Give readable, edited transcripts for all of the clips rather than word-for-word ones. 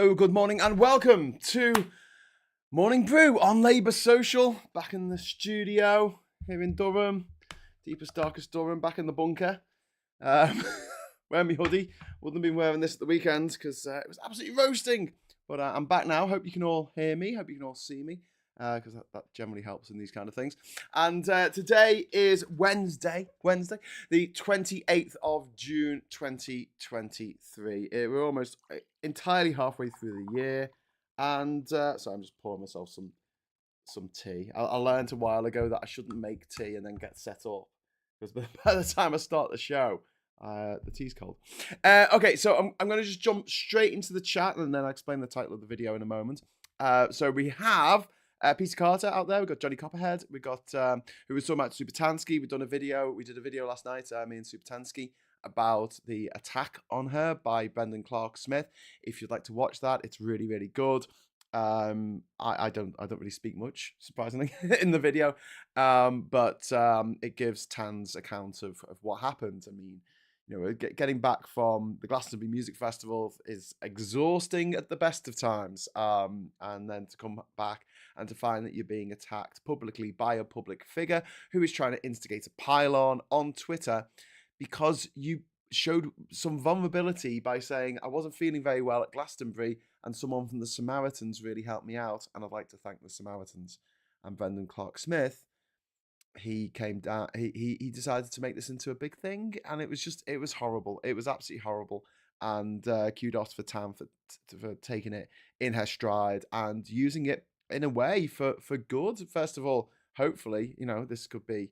Hello, good morning, and welcome to Morning Brew on Labour Social. Back in the studio here in Durham, deepest, darkest Durham, back in the bunker. Wearing my hoodie. Wouldn't have been wearing this at the weekend because it was absolutely roasting. But I'm back now. Hope you can all hear me. Hope you can all see me because that generally helps in these kind of things. And today is Wednesday, the 28th of June, 2023. We're almost entirely halfway through the year. And so I'm just pouring myself some tea. I learned a while ago that I shouldn't make tea and then get set up because by the time I start the show, the tea's cold. Okay, so I'm going to just jump straight into the chat and then I'll explain the title of the video in a moment. So we have Peter Carter out there. We've got Johnny Copperhead. We got who was talking about Supertansky. We did a video last night, me and Supertansky, about the attack on her by Brendan Clark Smith. If you'd like to watch that, it's really, really good. I don't really speak much, surprisingly, in the video, but it gives Tan's account of what happened. I mean, you know, getting back from the Glastonbury Music Festival is exhausting at the best of times, and then to come back and to find that you're being attacked publicly by a public figure who is trying to instigate a pile on Twitter because you showed some vulnerability by saying, I wasn't feeling very well at Glastonbury and someone from the Samaritans really helped me out. And I'd like to thank the Samaritans. And Brendan Clark Smith, he came down, he decided to make this into a big thing. And it was horrible. It was absolutely horrible. And kudos for Tam for taking it in her stride and using it in a way for good. First of all, hopefully, you know, this could be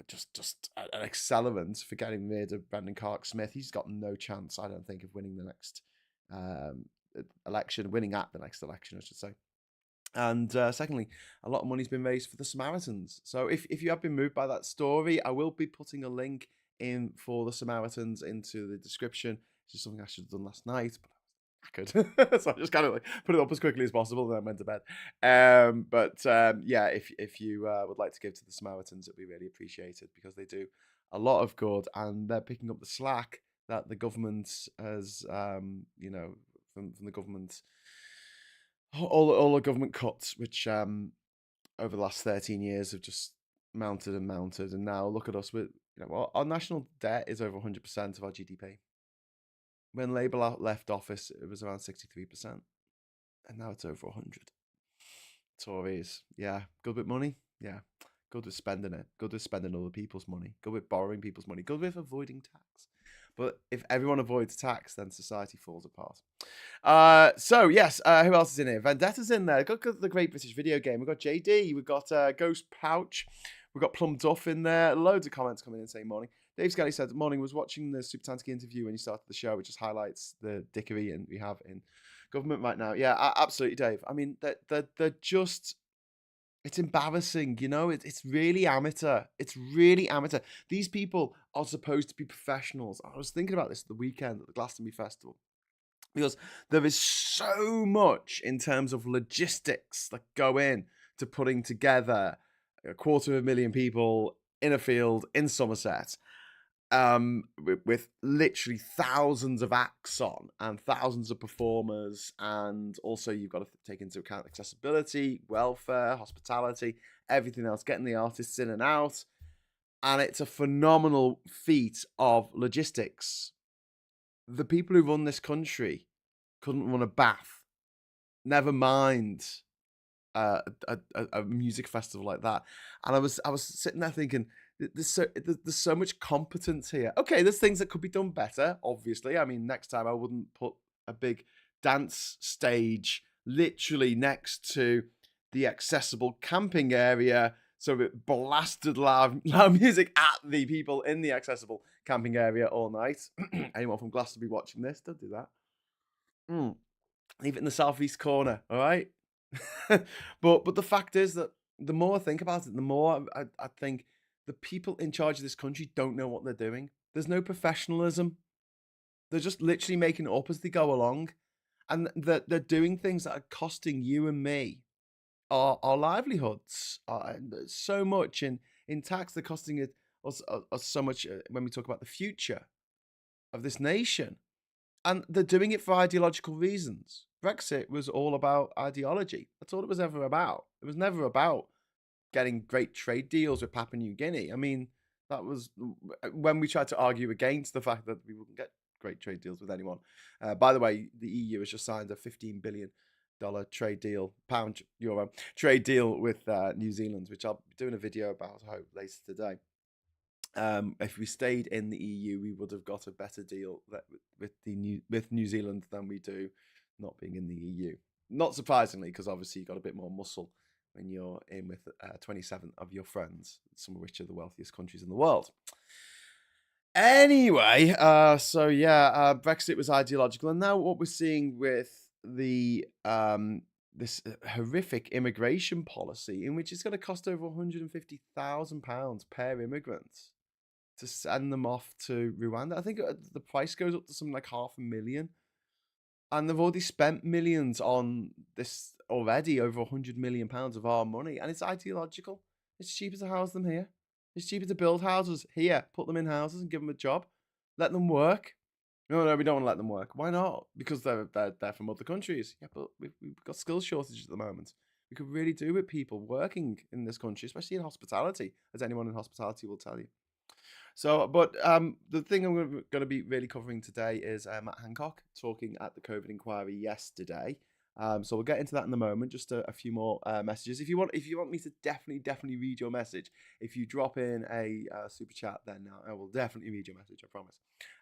just an accelerant for getting rid of Brendan Clark Smith. He's got no chance, I don't think, of winning the next winning at the next election, I should say. And secondly, a lot of money's been raised for the Samaritans. So if you have been moved by that story, I will be putting a link in for the Samaritans into the description. It's just something I should have done last night, but I could. So I just kind of like put it up as quickly as possible and then went to bed. Yeah, if you would like to give to the Samaritans, it'd be really appreciated because they do a lot of good and they're picking up the slack that the government has, you know, from the government, all the government cuts, which over the last 13 years have just mounted and mounted. And now look at us with, you know, our national debt is over 100% of our GDP. When Labour left office, it was around 63%. And now it's over 100. Tories, yeah. Good with money? Yeah. Good with spending it. Good with spending other people's money. Good with borrowing people's money. Good with avoiding tax. But if everyone avoids tax, then society falls apart. So, yes, who else is in here? Vendetta's in there. Got the Great British Video Game. We've got JD. We've got Ghost Pouch. We've got Plum Duff in there. Loads of comments coming in saying morning. Dave Skelly said, morning, was watching the Supertansky interview when you started the show, which just highlights the dickery we have in government right now. Yeah, absolutely, Dave. I mean, they're just... It's embarrassing, you know? It's really amateur. It's really amateur. These people are supposed to be professionals. I was thinking about this the weekend at the Glastonbury Festival. Because there is so much in terms of logistics that go in to putting together 250,000 people in a field in Somerset, with literally thousands of acts on and thousands of performers, and also you've got to take into account accessibility, welfare, hospitality, everything else, getting the artists in and out, and it's a phenomenal feat of logistics. The people who run this country couldn't run a bath, never mind a music festival like that. And I was sitting there thinking, there's so much competence here. Okay, there's things that could be done better, obviously. I mean, next time I wouldn't put a big dance stage literally next to the accessible camping area, so it blasted loud music at the people in the accessible camping area all night. Anyone from Glastonbury watching this, don't do that. Leave it in the southeast corner, all right? But the fact is that the more I think about it, the more I think the people in charge of this country don't know what they're doing. There's no professionalism. They're just literally making it up as they go along. And they're doing things that are costing you and me our livelihoods. So much in tax, they're costing us so much when we talk about the future of this nation. And they're doing it for ideological reasons. Brexit was all about ideology. That's all it was ever about. It was never about getting great trade deals with Papua New Guinea. I mean, that was when we tried to argue against the fact that we wouldn't get great trade deals with anyone. By the way, the EU has just signed a $15 billion trade deal, pound euro trade deal with New Zealand, which I'll be doing a video about, I hope, later today. If we stayed in the EU, we would have got a better deal with New Zealand than we do not being in the EU. Not surprisingly, because obviously you got a bit more muscle when you're in with 27 of your friends, some of which are the wealthiest countries in the world. Anyway, Brexit was ideological, and now what we're seeing with the this horrific immigration policy, in which it's going to cost over £150,000 per immigrant to send them off to Rwanda. I think the price goes up to something like £500,000. And they've already spent millions on this already, over £100 million of our money. And it's ideological. It's cheaper to house them here. It's cheaper to build houses here, put them in houses and give them a job. Let them work. No, we don't want to let them work. Why not? Because they're from other countries. Yeah, but we've got skills shortages at the moment. We could really do with people working in this country, especially in hospitality, as anyone in hospitality will tell you. So, but the thing I'm going to be really covering today is Matt Hancock talking at the COVID inquiry yesterday. So we'll get into that in a moment. Just a few more messages. If you want me to definitely read your message, if you drop in a super chat, then I will definitely read your message. I promise.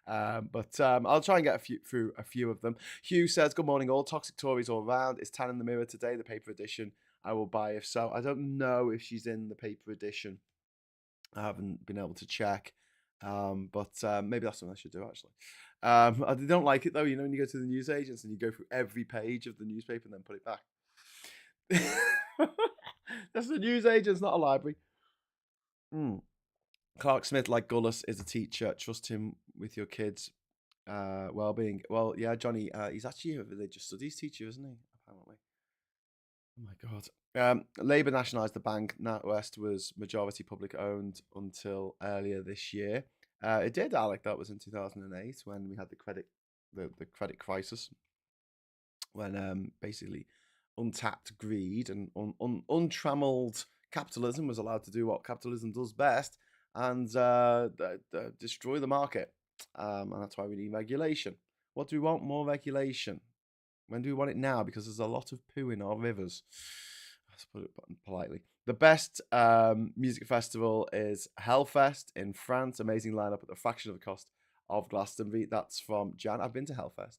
I'll try and get through a few of them. Hughes says, "Good morning, all. Toxic Tories all round. Is Tan in the Mirror today? The paper edition. I will buy if so. I don't know if she's in the paper edition. I haven't been able to check." Maybe that's something I should do, actually. I don't like it, though, when you go to the newsagents and you go through every page of the newspaper and then put it back. That's the newsagents, not a library. Clark Smith, like Gullis, is a teacher. Trust him with your kids' well-being. Well, yeah, Johnny, he's actually a religious studies teacher, isn't he? Apparently. Oh my God. Labour nationalised the bank. NatWest was majority public owned until earlier this year. It did, Alec. That was in 2008 when we had the credit crisis, when basically untapped greed and untrammeled capitalism was allowed to do what capitalism does best and destroy the market. And that's why we need regulation. What do we want? More regulation. When do we want it now? Because there's a lot of poo in our rivers. Let's put it politely. The best music festival is Hellfest in France. Amazing lineup at the fraction of the cost of Glastonbury. That's from Jan. I've been to Hellfest.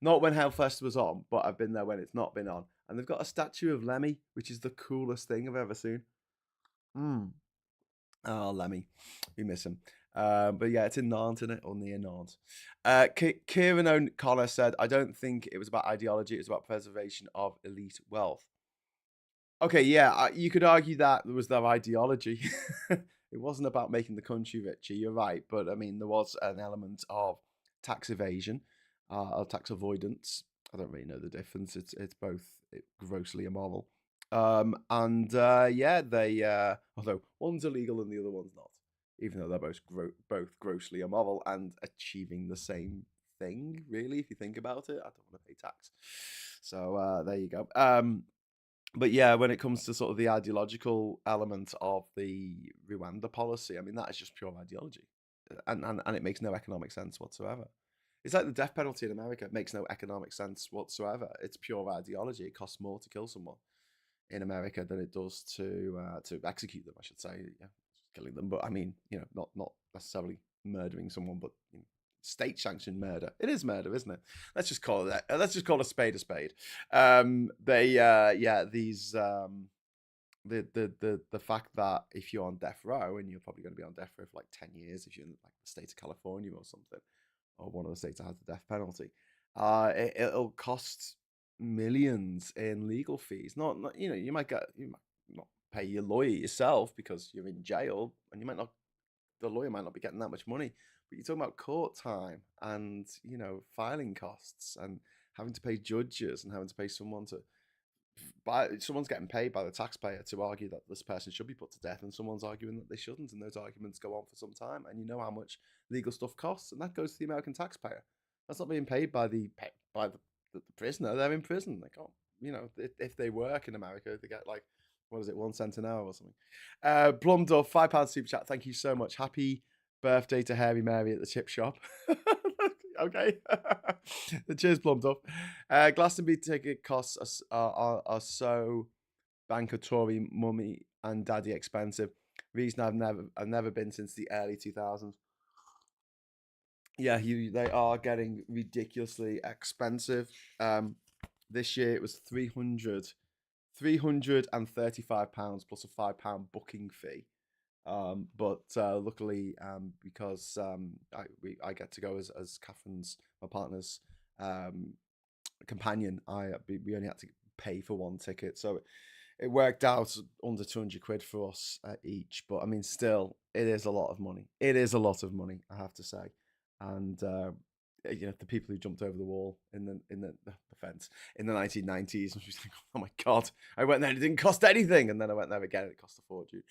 Not when Hellfest was on, but I've been there when it's not been on. And they've got a statue of Lemmy, which is the coolest thing I've ever seen. Oh, Lemmy. We miss him. But yeah, it's in Nantes, isn't it? Or near Nantes. Kieran O'Connor said, "I don't think it was about ideology. It was about preservation of elite wealth." Okay, yeah, you could argue that was their ideology. It wasn't about making the country richer, you're right. But I mean, there was an element of tax evasion, or tax avoidance. I don't really know the difference. It's both grossly immoral. Although one's illegal and the other one's not, even though they're both grossly immoral and achieving the same thing, really, if you think about it. I don't want to pay tax. So there you go. But yeah, when it comes to sort of the ideological element of the Rwanda policy, I mean, that is just pure ideology. And it makes no economic sense whatsoever. It's like the death penalty in America. It makes no economic sense whatsoever. It's pure ideology. It costs more to kill someone in America than it does to execute them, I should say. Yeah, killing them, but I mean, not necessarily murdering someone, but state-sanctioned murder. It is murder, isn't it? Let's just call it that. Let's just call a spade a spade. The fact that if you're on death row, and you're probably going to be on death row for like 10 years if you're in like the state of California or something, or one of the states that has the death penalty, it'll cost millions in legal fees. Not you might not pay your lawyer yourself because you're in jail, and the lawyer might not be getting that much money. But you're talking about court time and filing costs and having to pay judges and having to pay someone's getting paid by the taxpayer to argue that this person should be put to death, and someone's arguing that they shouldn't, and those arguments go on for some time, and you know how much legal stuff costs, and that goes to the American taxpayer. That's not being paid by the the prisoner, they're in prison. They can't, if they work in America, they get like, what is it, 1 cent an hour or something. Plumduff, £5 super chat. Thank you so much. Happy birthday to Hairy Mary at the chip shop. Okay. Cheers, Plumduff. Glastonbury ticket costs are so bankatory, mummy and daddy expensive. Reason I've never been since the early 2000s. Yeah, they are getting ridiculously expensive. This year it was £335 plus a £5 booking fee. But luckily, because I get to go as Catherine's, my partner's companion, we only had to pay for one ticket, so it worked out under 200 quid for us each. But I mean, still, it is a lot of money. It is a lot of money, I have to say. And the people who jumped over the wall in the fence in the 1990s, and she's like, oh my god, I went there and it didn't cost anything, and then I went there again and it cost a fortune.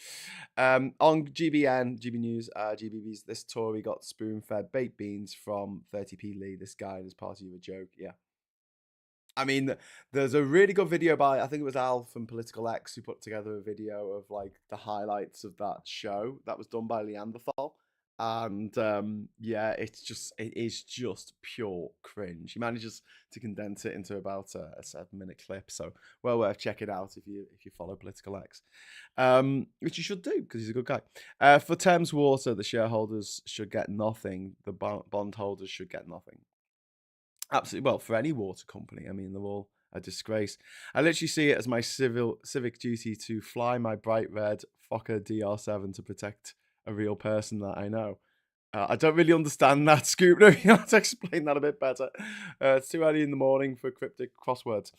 On GB News, GBB's, this Tory got spoon-fed baked beans from 30p Lee. This guy and his party of a joke. Yeah. I mean, there's a really good video by, I think it was Al from Political X, who put together a video of like the highlights of that show that was done by Leanderthal. And yeah, it is just pure cringe. He manages to condense it into about a 7-minute clip, so well worth checking out if you follow Political X, which you should do because he's a good guy. For Thames Water, the shareholders should get nothing. The bondholders should get nothing. Absolutely. Well, for any water company, I mean, they're all a disgrace. I literally see it as my civic duty to fly my bright red Fokker DR7 to protect a real person that I know. I don't really understand that, Scoop. No, you have to explain that a bit better. It's too early in the morning for cryptic crosswords.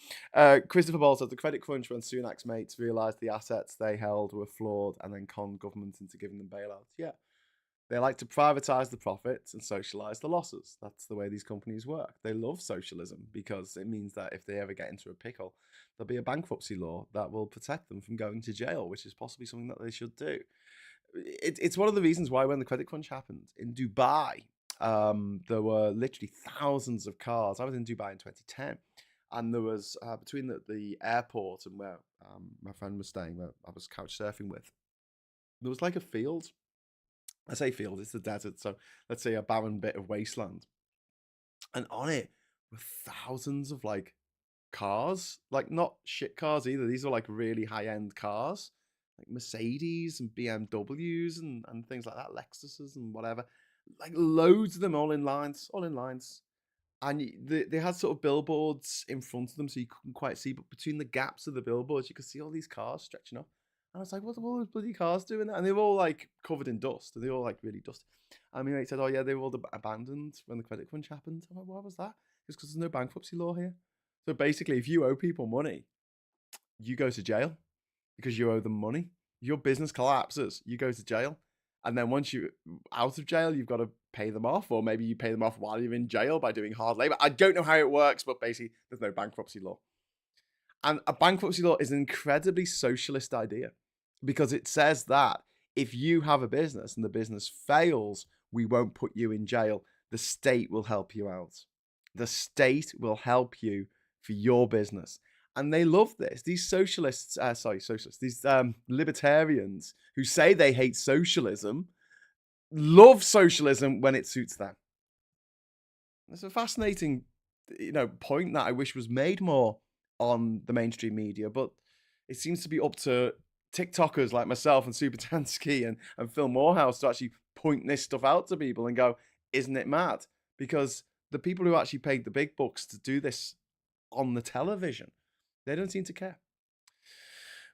Christopher Ball said the credit crunch when Sunak's mates realised the assets they held were flawed and then conned government into giving them bailouts. Yeah. They like to privatise the profits and socialise the losses. That's the way these companies work. They love socialism because it means that if they ever get into a pickle, there'll be a bankruptcy law that will protect them from going to jail, which is possibly something that they should do. It's one of the reasons why when the credit crunch happened in Dubai, there were literally thousands of cars. I was in Dubai in 2010, and there was, between the airport and where my friend was staying, where I was couch surfing with, there was like a field. I say field, it's the desert, so let's say a barren bit of wasteland. And on it were thousands of like cars, like not shit cars either. These are like really high-end cars, like Mercedes and BMWs and things like that, Lexuses and whatever. Like loads of them all in lines. And they had sort of billboards in front of them so you couldn't quite see, but between the gaps of the billboards, you could see all these cars stretching up. And I was like, what are all those bloody cars doing there? And they were all like covered in dust. And they were all like really dusty. And my mate said, oh yeah, they were all abandoned when the credit crunch happened. I'm like, why was that? It's because there's no bankruptcy law here. So basically, if you owe people money, you go to jail because you owe them money. If your business collapses, you go to jail. And then once you're out of jail, you've got to pay them off, or maybe you pay them off while you're in jail by doing hard labor. I don't know how it works, but basically, there's no bankruptcy law. And a bankruptcy law is an incredibly socialist idea because it says that if you have a business and the business fails, we won't put you in jail. The state will help you out. The state will help you for your business. And they love this. These these libertarians who say they hate socialism, love socialism when it suits them. It's a fascinating, point that I wish was made more on the mainstream media, but it seems to be up to TikTokers like myself and Super Tansky and Phil Morehouse to actually point this stuff out to people and go, isn't it mad? Because the people who actually paid the big bucks to do this on the television, they don't seem to care.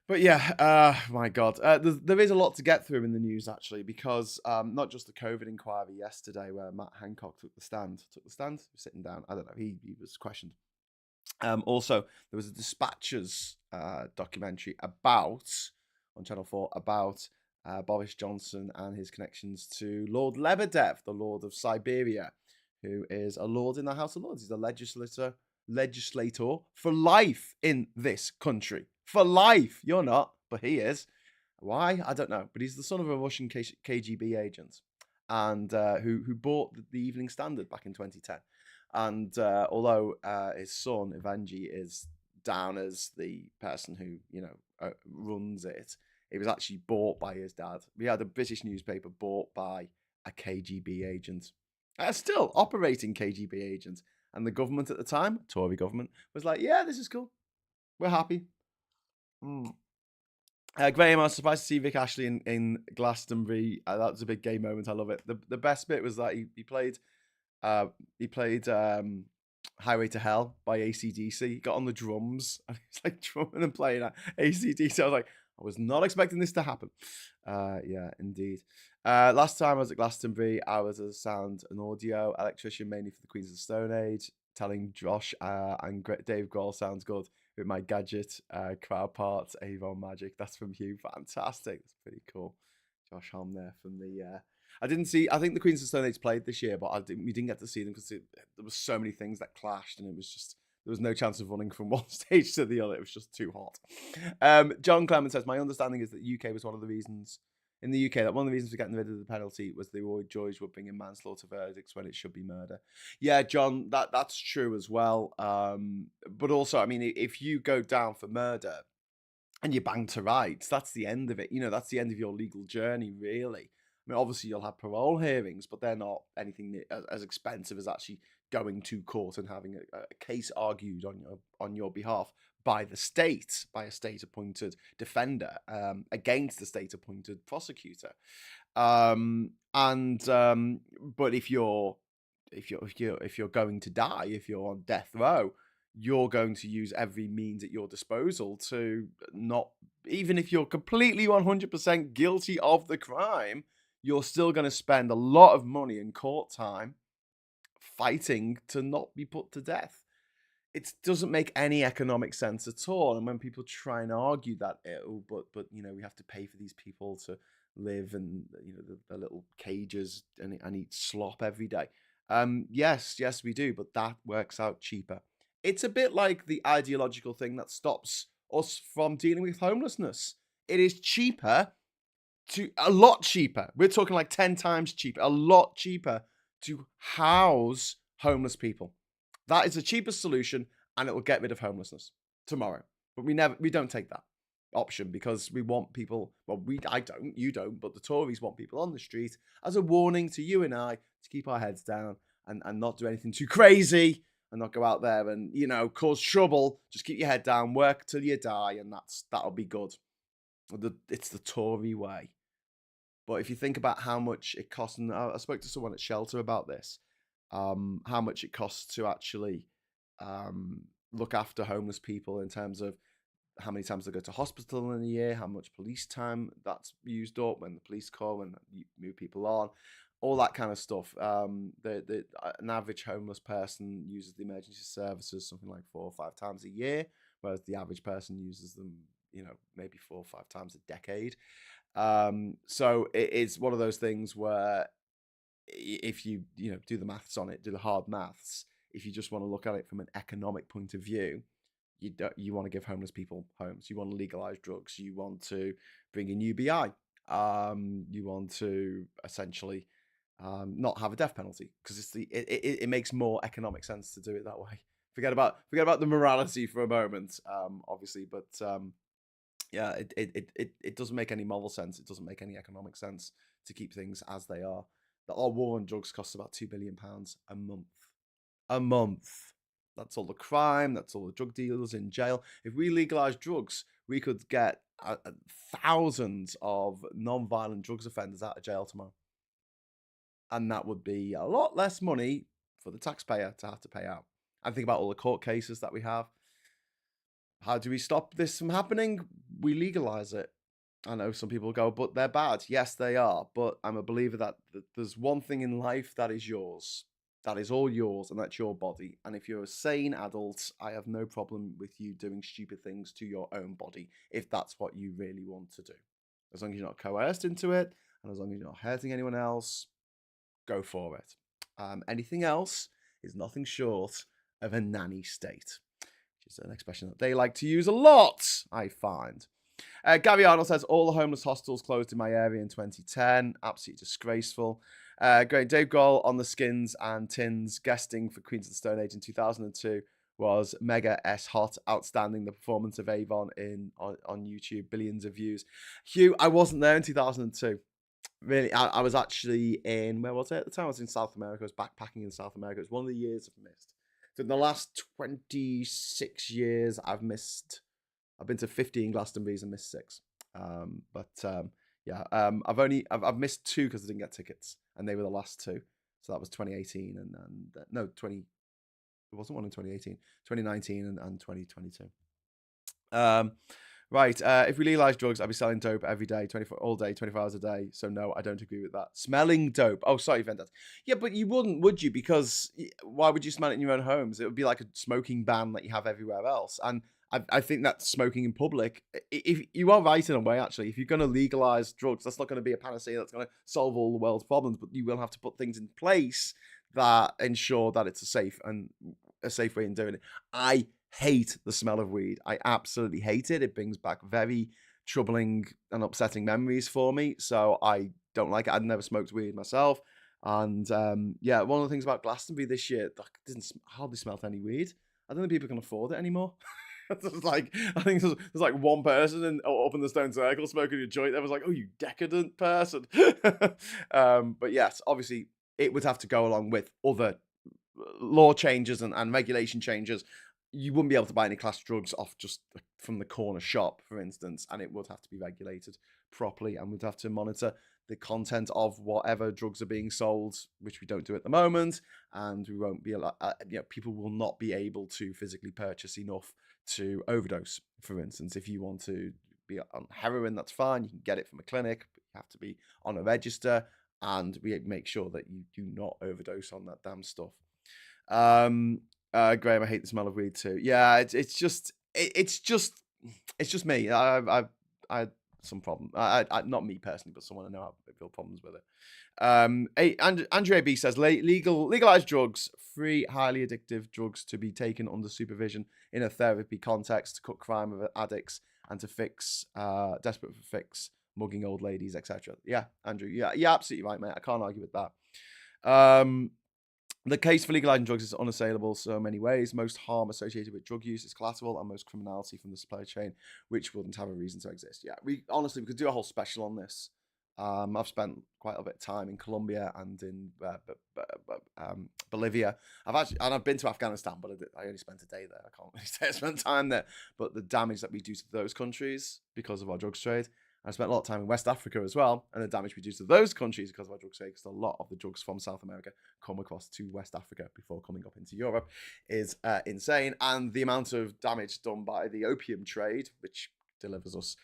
But yeah, my God, there is a lot to get through in the news actually, because not just the COVID inquiry yesterday where Matt Hancock took the stand, sitting down. I don't know. He was questioned. Also, there was a Dispatches documentary on Channel 4 about Boris Johnson and his connections to Lord Lebedev, the Lord of Siberia, who is a lord in the House of Lords. He's a legislator for life in this country. For life. You're not, but he is. Why? I don't know. But he's the son of a Russian KGB agent and who bought the Evening Standard back in 2010. And although his son Evanji is down as the person who runs it, it was actually bought by his dad. We had a British newspaper bought by a KGB agent, still operating KGB agent, and the government at the time, Tory government, was like, "Yeah, this is cool. We're happy." Mm. Graham, I was surprised to see Vic Ashley in Glastonbury. That was a big game moment. I love it. The best bit was that he played Highway to Hell by AC/DC. He got on the drums and he was like drumming and playing AC/DC. I was like, I was not expecting this to happen. Yeah, indeed. Last time I was at Glastonbury, I was a sound and audio electrician, mainly for the Queens of the Stone Age, telling Josh and Dave Grohl sounds good with my gadget, crowd parts, Avon Magic. That's from Hugh. Fantastic. That's pretty cool. Josh Homme there from the. I didn't see. I think the Queens of Stone Age played this year, but we didn't get to see them because there was so many things that clashed, and it was just there was no chance of running from one stage to the other. It was just too hot. John Clement says, my understanding is that the UK was one of the reasons in the UK that one of the reasons for getting rid of the penalty was the Roy George would bring in manslaughter verdicts when it should be murder. Yeah, John, that's true as well. But also, I mean, if you go down for murder and you're banged to rights, that's the end of it. That's the end of your legal journey, really. I mean, obviously you'll have parole hearings, but they're not anything as expensive as actually going to court and having a case argued on your behalf by the state, by a state-appointed defender against the state-appointed prosecutor. But if you're going to die, if you're on death row, you're going to use every means at your disposal to not, even if you're completely 100% guilty of the crime, you're still going to spend a lot of money in court time fighting to not be put to death. It doesn't make any economic sense at all. And when people try and argue that, but we have to pay for these people to live in the little cages and eat slop every day. Yes, we do, but that works out cheaper. It's a bit like the ideological thing that stops us from dealing with homelessness. It is cheaper a lot cheaper. We're talking like 10 times cheaper, a lot cheaper to house homeless people. That is the cheapest solution, and it will get rid of homelessness tomorrow. But we don't take that option because we want people. Well, I don't, you don't, but the Tories want people on the street as a warning to you and I to keep our heads down and not do anything too crazy and not go out there and cause trouble. Just keep your head down, work till you die, and that'll be good. It's the Tory way. But if you think about how much it costs, and I spoke to someone at Shelter about this, how much it costs to actually look after homeless people in terms of how many times they go to hospital in a year, how much police time that's used up when the police come and you move people on, all that kind of stuff. An average homeless person uses the emergency services something like 4 or 5 times a year, whereas the average person uses them, maybe 4 or 5 times a decade. So it is one of those things where if you do the maths on it, do the hard maths, if you just want to look at it from an economic point of view, you want to give homeless people homes, you want to legalize drugs, you want to bring in UBI, you want to essentially not have a death penalty because it makes more economic sense to do it that way. Forget about the morality for a moment, obviously, but yeah, it doesn't make any moral sense. It doesn't make any economic sense to keep things as they are. Our war on drugs costs about £2 billion a month. A month. That's all the crime. That's all the drug dealers in jail. If we legalize drugs, we could get thousands of non-violent drugs offenders out of jail tomorrow. And that would be a lot less money for the taxpayer to have to pay out. And think about all the court cases that we have. How do we stop this from happening? We legalize it. I know some people go, but they're bad. Yes, they are. But I'm a believer that there's one thing in life that is yours. That is all yours, and that's your body. And if you're a sane adult, I have no problem with you doing stupid things to your own body if that's what you really want to do. As long as you're not coerced into it, and as long as you're not hurting anyone else, go for it. Anything else is nothing short of a nanny state, which is an expression that they like to use a lot, I find. Gary Arnold says, all the homeless hostels closed in my area in 2010. Absolutely disgraceful. Great. Dave Grohl on the Skins and Tins guesting for Queens of the Stone Age in 2002 was mega S hot, outstanding. The performance of Avon on YouTube, billions of views. Hugh, I wasn't there in 2002. Really, I was actually in, where was it at the time? I was in South America. I was backpacking in South America. It was one of the years I've missed. So in the last 26 years, I've been to 15 Glastonburys and missed 6. Yeah, I've missed 2 because I didn't get tickets, and they were the last 2. So that was 2018 and no 20. There wasn't one in 2018, 2019 and 2022. Right. If we legalize drugs, I'd be selling dope every day, 24 all day, 24 hours a day. So no, I don't agree with that. Smelling dope. Oh, sorry, Vendas. Yeah, but you wouldn't, would you? Because why would you smell it in your own homes? It would be like a smoking ban that you have everywhere else. And I think that smoking in public, if you are right in a way, actually, if you're going to legalize drugs, that's not going to be a panacea that's going to solve all the world's problems, but you will have to put things in place that ensure that it's a safe way in doing it. I hate the smell of weed. I absolutely hate it. It brings back very troubling and upsetting memories for me. So I don't like it. I'd never smoked weed myself. And yeah, one of the things about Glastonbury this year, I didn't hardly smelt any weed. I don't think people can afford it anymore. Like, I think there's like one person up in the Stone Circle smoking a joint. That was like, oh, you decadent person. But yes, obviously it would have to go along with other law changes and regulation changes. You wouldn't be able to buy any class drugs off just from the corner shop, for instance, and it would have to be regulated properly, and we'd have to monitor the content of whatever drugs are being sold, which we don't do at the moment, and we won't be allowed. People will not be able to physically purchase enough to overdose. For instance, if you want to be on heroin, that's fine. You can get it from a clinic, but you have to be on a register, and we make sure that you do not overdose on that damn stuff. Graham, I hate the smell of weed too. Yeah, it's just me. I had some problem. Not me personally, but someone I know have real problems with it. Andrew AB says legalize drugs, free highly addictive drugs to be taken under supervision in a therapy context to cut crime of addicts and to fix desperate for fix mugging old ladies, etc. Yeah, Andrew. Yeah, absolutely right, mate. I can't argue with that. The case for legalizing drugs is unassailable so many ways. Most harm associated with drug use is collateral, and most criminality from the supply chain, which wouldn't have a reason to exist. Yeah, we could do a whole special on this. I've spent quite a bit of time in Colombia and in Bolivia. I've been to Afghanistan, but I only spent a day there. I can't really say I spent time there. But the damage that we do to those countries because of our drugs trade. I spent a lot of time in West Africa as well, and the damage we do to those countries because of our drug trade, because a lot of the drugs from South America come across to West Africa before coming up into Europe, is insane. And the amount of damage done by the opium trade, which delivers us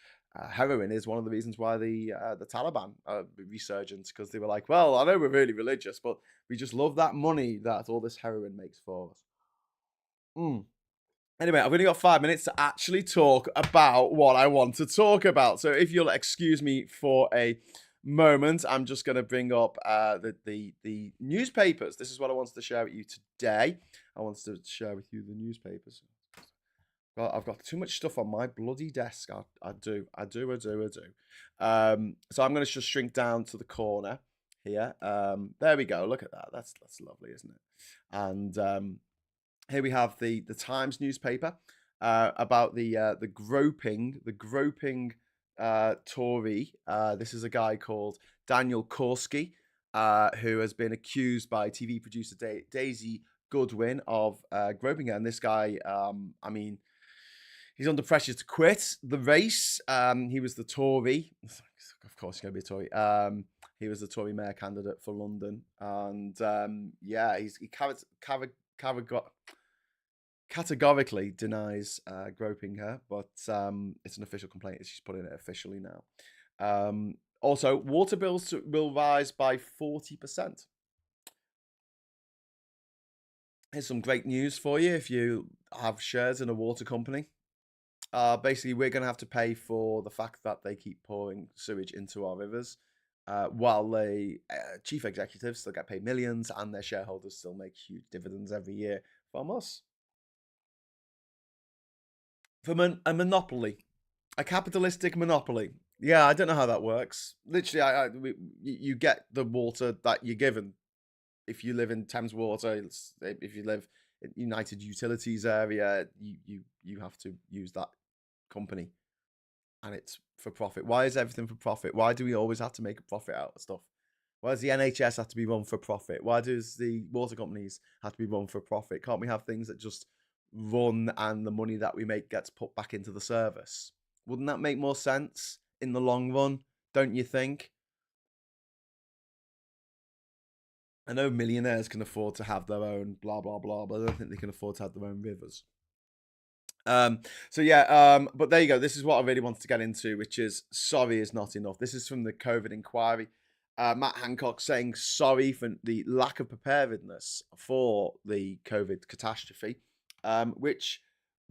heroin, is one of the reasons why the Taliban resurgence, because they were like, well, I know we're really religious, but we just love that money that all this heroin makes for us. Anyway, I've only got 5 minutes to actually talk about what I want to talk about. So if you'll excuse me for a moment, I'm just going to bring up the newspapers. This is what I wanted to share with you today. I wanted to share with you the newspapers. Well, I've got too much stuff on my bloody desk. I do. So I'm going to just shrink down to the corner here. There we go. Look at that. That's lovely, isn't it? And here we have the Times newspaper about the groping Tory. This is a guy called Daniel Korski, who has been accused by TV producer Daisy Goodwin of groping her. And this guy, he's under pressure to quit the race. He was the Tory. Of course, he's going to be a Tory. He was the Tory mayor candidate for London, and he categorically denies groping her, but it's an official complaint. She's putting it officially now. Also, water bills will rise by 40%. Here's some great news for you if you have shares in a water company. Basically, we're going to have to pay for the fact that they keep pouring sewage into our rivers, while the chief executives still get paid millions and their shareholders still make huge dividends every year from us. From a monopoly. A capitalistic monopoly. Yeah, I don't know how that works. Literally, you get the water that you're given. If you live in Thames Water, if you live in United Utilities area, you have to use that company, and it's for profit. Why is everything for profit? Why do we always have to make a profit out of stuff? Why does the NHS have to be run for profit? Why does the water companies have to be run for profit? Can't we have things that just run and the money that we make gets put back into the service? Wouldn't that make more sense in the long run? Don't you think? I know millionaires can afford to have their own blah blah blah, but I don't think they can afford to have their own rivers. Um, so yeah, but there you go. This is what I really wanted to get into, which is sorry is not enough. This is from the COVID inquiry. Matt Hancock saying sorry for the lack of preparedness for the COVID catastrophe, which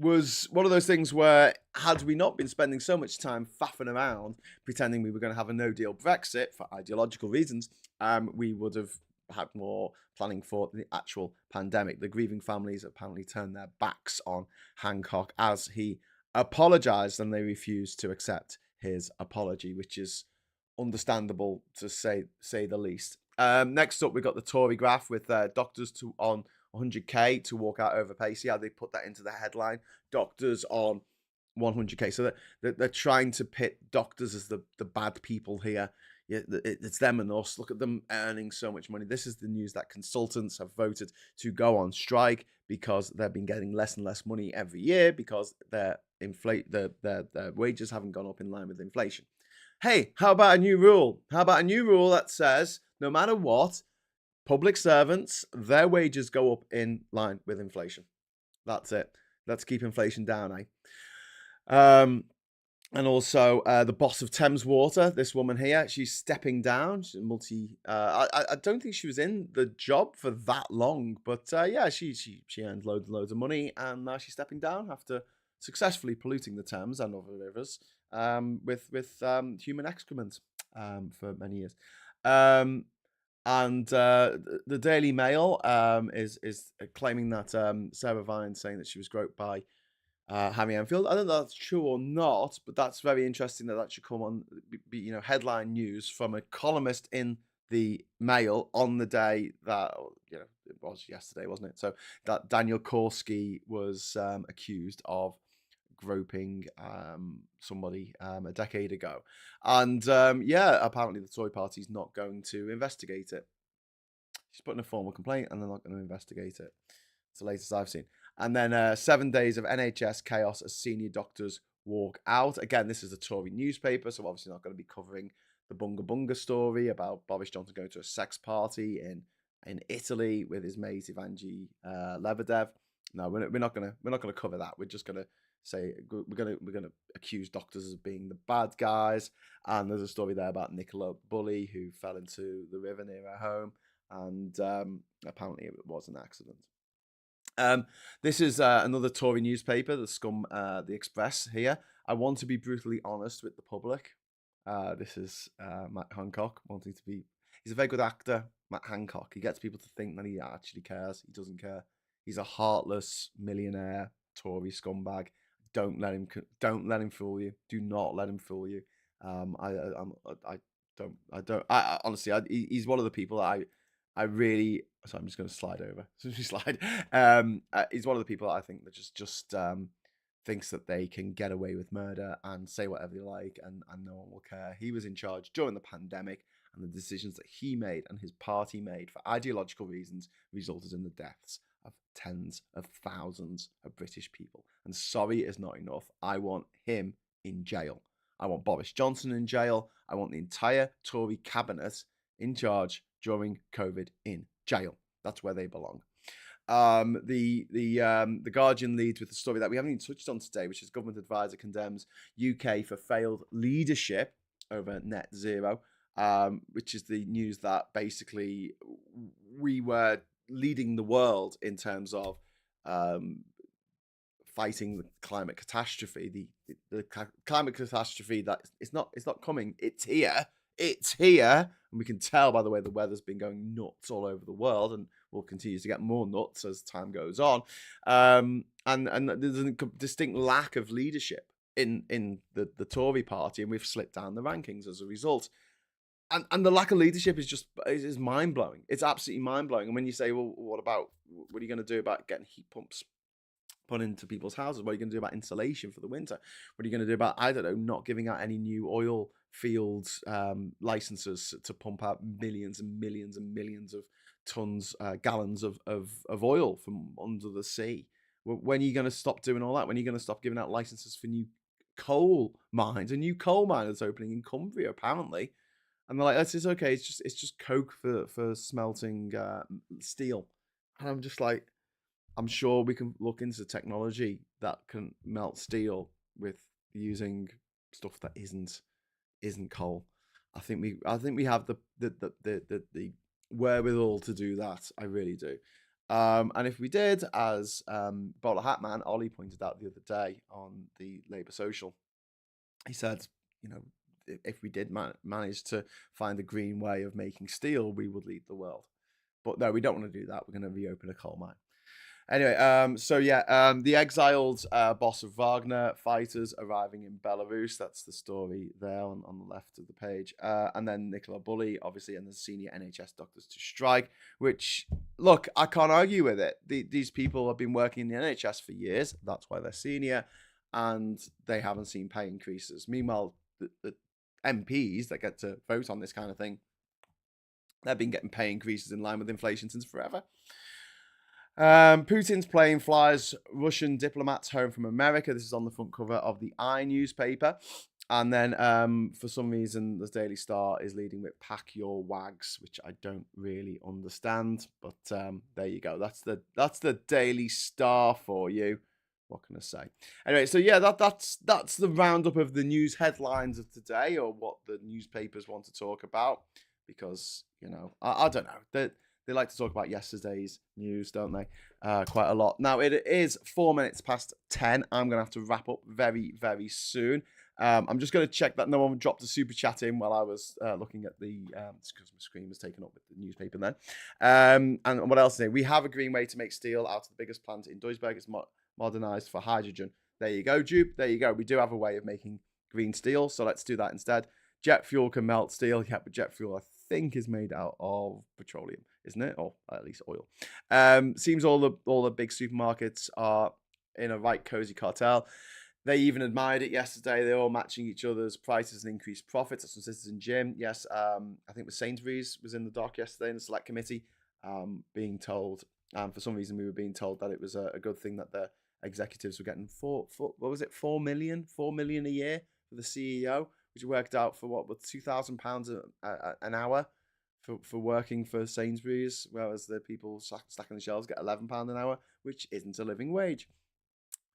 was one of those things where had we not been spending so much time faffing around pretending we were going to have a no deal Brexit for ideological reasons, we would have had more planning for the actual pandemic. The grieving families apparently turned their backs on Hancock as he apologized, and they refused to accept his apology, which is understandable to say the least. Next up, we got the Tory graph with doctors on 100k to walk out over pay. See how they put that into the headline? Doctors on 100k. So they're trying to pit doctors as the bad people here. Yeah, it's them and us. Look at them earning so much money. This is the news that consultants have voted to go on strike because they've been getting less and less money every year because their wages haven't gone up in line with inflation. Hey, how about a new rule? How about a new rule that says no matter what, public servants, their wages go up in line with inflation. That's it. Let's keep inflation down, eh? And also the boss of Thames Water, this woman here, she's stepping down. She's I don't think she was in the job for that long, but yeah, she earned loads and loads of money, and now she's stepping down after successfully polluting the Thames and other rivers with human excrement for many years. And the Daily Mail is claiming that Sarah Vine saying that she was groped by Harry Enfield. I don't know if that's true or not, but that's very interesting that should come on, headline news from a columnist in the Mail on the day that, it was yesterday, wasn't it? So that Daniel Korski was accused of groping somebody a decade ago. And yeah, apparently the Tory party's not going to investigate it. She's putting a formal complaint and they're not going to investigate it. It's the latest I've seen. And then 7 days of NHS chaos as senior doctors walk out. Again, this is a Tory newspaper, so obviously not going to be covering the Bunga Bunga story about Boris Johnson going to a sex party in Italy with his mate Ivangi Lebedev. No, we're not gonna cover that. We're just gonna say we're gonna accuse doctors of being the bad guys. And there's a story there about Nicola Bulley who fell into the river near her home, and apparently it was an accident. This is another Tory newspaper, the Express here. I want to be brutally honest with the public. This is Matt Hancock wanting to be. He's a very good actor, Matt Hancock. He gets people to think that he actually cares. He doesn't care. He's a heartless millionaire Tory scumbag. Don't let him fool you. Do not let him fool you. I don't. Honestly, he's one of the people that I really. So I'm just going to slide over. Slide. He's one of the people that I think that just thinks that they can get away with murder and say whatever they like, and no one will care. He was in charge during the pandemic, and the decisions that he made and his party made for ideological reasons resulted in the deaths of tens of thousands of British people. And sorry is not enough. I want him in jail. I want Boris Johnson in jail. I want the entire Tory cabinet in charge during COVID in jail. That's where they belong. The Guardian leads with the story that we haven't even touched on today, which is government advisor condemns UK for failed leadership over net zero, which is the news that basically we were leading the world in terms of fighting the climate catastrophe. The climate catastrophe that it's not coming. It's here. It's here, and we can tell by the way the weather's been going nuts all over the world, and will continue to get more nuts as time goes on. And there's a distinct lack of leadership in the Tory party, and we've slipped down the rankings as a result. And the lack of leadership is mind blowing. It's absolutely mind blowing. And when you say, well, what are you going to do about getting heat pumps put into people's houses? What are you going to do about insulation for the winter? What are you going to do about, I don't know, not giving out any new oil fields licenses to pump out millions and millions and millions of tons, gallons of oil from under the sea? When are you going to stop doing all that? When are you going to stop giving out licenses for new coal mines? A new coal mine that's opening in Cumbria, apparently. And they're like, it's okay. It's just coke for smelting steel. And I'm just like, I'm sure we can look into technology that can melt steel with using stuff that isn't coal. I think we have the wherewithal to do that. I really do. And if we did, as Bowler Hat Man Ollie pointed out the other day on the Labour Social, he said, you know, if we did manage to find a green way of making steel, we would lead the world. But no, we don't want to do that. We're going to reopen a coal mine. Anyway, the exiled boss of Wagner fighters arriving in Belarus. That's the story there on the left of the page. And then Nicola Bulley, obviously, and the senior NHS doctors to strike, which, look, I can't argue with it. These people have been working in the NHS for years. That's why they're senior. And they haven't seen pay increases. Meanwhile, the MPs that get to vote on this kind of thing, they've been getting pay increases in line with inflation since forever. Putin's plane flies Russian diplomats home from America. This is on the front cover of the I newspaper. And then for some reason, the Daily Star is leading with "Pack Your Wags," which I don't really understand. But there you go. That's the Daily Star for you. What can I say? Anyway, so yeah, that's the roundup of the news headlines of today, or what the newspapers want to talk about. Because, you know, I don't know. They like to talk about yesterday's news, don't they? Quite a lot. Now, it is 4 minutes past 10. I'm going to have to wrap up very, very soon. I'm just going to check that no one dropped a super chat in while I was looking at the... because my screen was taken up with the newspaper then. And what else is there? We have a green way to make steel out of the biggest plant in Duisburg. It's modernised for hydrogen. There you go, Jupe. There you go. We do have a way of making green steel, so let's do that instead. Jet fuel can melt steel. Yeah, but jet fuel, I think, is made out of petroleum, isn't it? Or at least oil. Seems all the big supermarkets are in a right cozy cartel. They even admired it yesterday. They're all matching each other's prices and increased profits. That's from Citizen Jim. Yes, I think it was Sainsbury's was in the dock yesterday in the select committee, being told. For some reason, we were being told that it was a good thing that the executives were getting $4 million a year for the CEO, which worked out for what, with £2,000 an hour for working for Sainsbury's, whereas the people stacking the shelves get £11 an hour, which isn't a living wage.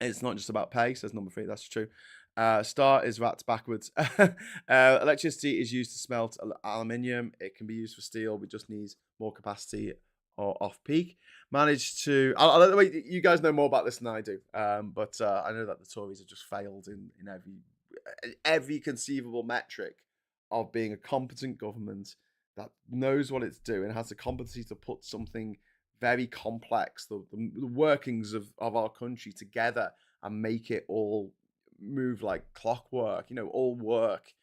It's not just about pay, says number 3. That's true. Star is wrapped backwards. Electricity is used to smelt aluminium. It can be used for steel, but just needs more capacity or off-peak. Managed to... you guys know more about this than I do, but I know that the Tories have just failed in every conceivable metric of being a competent government that knows what it's doing, has the competency to put something very complex, the workings of our country together and make it all move like clockwork, all work.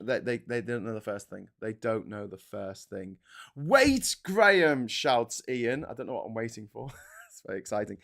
They don't know the first thing. They don't know the first thing. Wait, Graham, shouts Ian. I don't know what I'm waiting for. It's very exciting.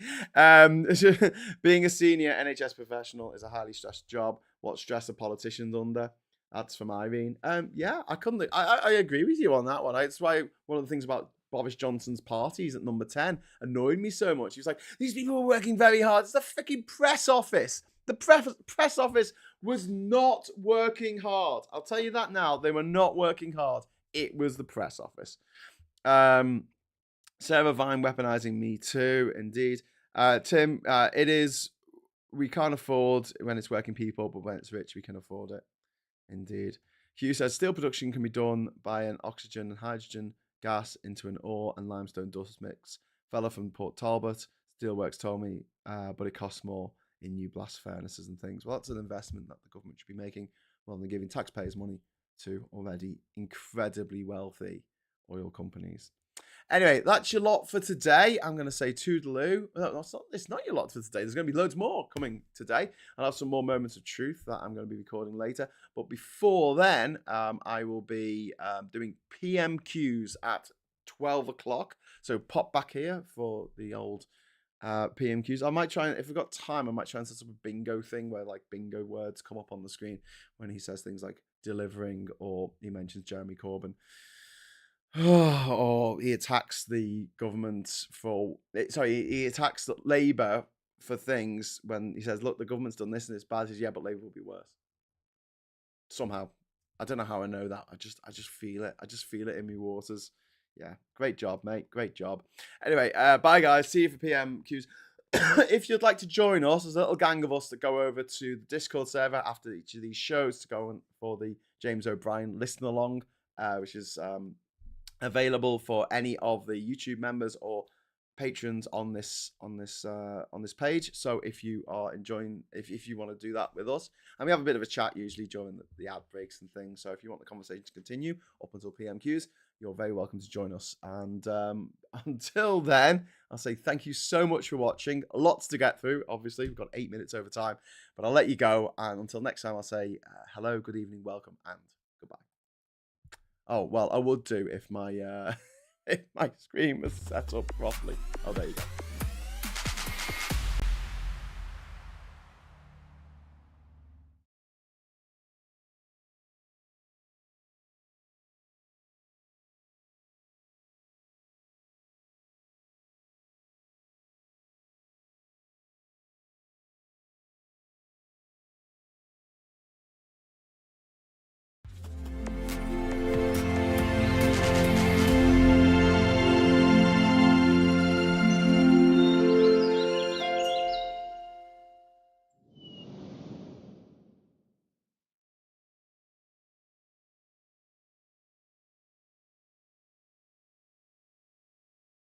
Being a senior NHS professional is a highly stressed job. What stress are politicians under? That's from Irene. Yeah, I agree with you on that one. It's why one of the things about Boris Johnson's parties at number 10 annoyed me so much. He was like, these people were working very hard. It's the freaking press office. The press office was not working hard. I'll tell you that now. They were not working hard. It was the press office. Sarah Vine weaponizing Me Too, indeed. Tim, it is, we can't afford when it's working people, but when it's rich, we can afford it. Indeed. Hughes says steel production can be done by an oxygen and hydrogen gas into an ore and limestone dust mix. Fella from Port Talbot, Steelworks told me, but it costs more in new blast furnaces and things. Well, that's an investment that the government should be making rather than giving taxpayers money to already incredibly wealthy oil companies. Anyway, that's your lot for today. I'm going to say toodaloo. No, it's not your lot for today. There's going to be loads more coming today. I'll have some more moments of truth that I'm going to be recording later. But before then, I will be doing PMQs at 12 o'clock. So pop back here for the old PMQs. I might try, if we've got time, I might try and set up a bingo thing where like bingo words come up on the screen when he says things like delivering or he mentions Jeremy Corbyn. Or he attacks the government for he attacks Labour for things when he says, look, the government's done this and it's bad. He says, yeah, but Labour will be worse. Somehow. I don't know how I know that. I just feel it. I just feel it in me waters. Yeah. Great job, mate. Great job. Anyway, bye guys. See you for PMQs. If you'd like to join us, there's a little gang of us that go over to the Discord server after each of these shows to go for the James O'Brien listen along, which is available for any of the YouTube members or patrons on this page. So if you are enjoying, if you want to do that with us, and we have a bit of a chat usually during the ad breaks and things. So if you want the conversation to continue up until PMQs, you're very welcome to join us. And until then, I'll say thank you so much for watching. Lots to get through. Obviously, we've got 8 minutes over time, but I'll let you go. And until next time, I'll say hello, good evening, welcome, and goodbye. Oh, well, I would do if my if my screen was set up properly. Oh, there you go.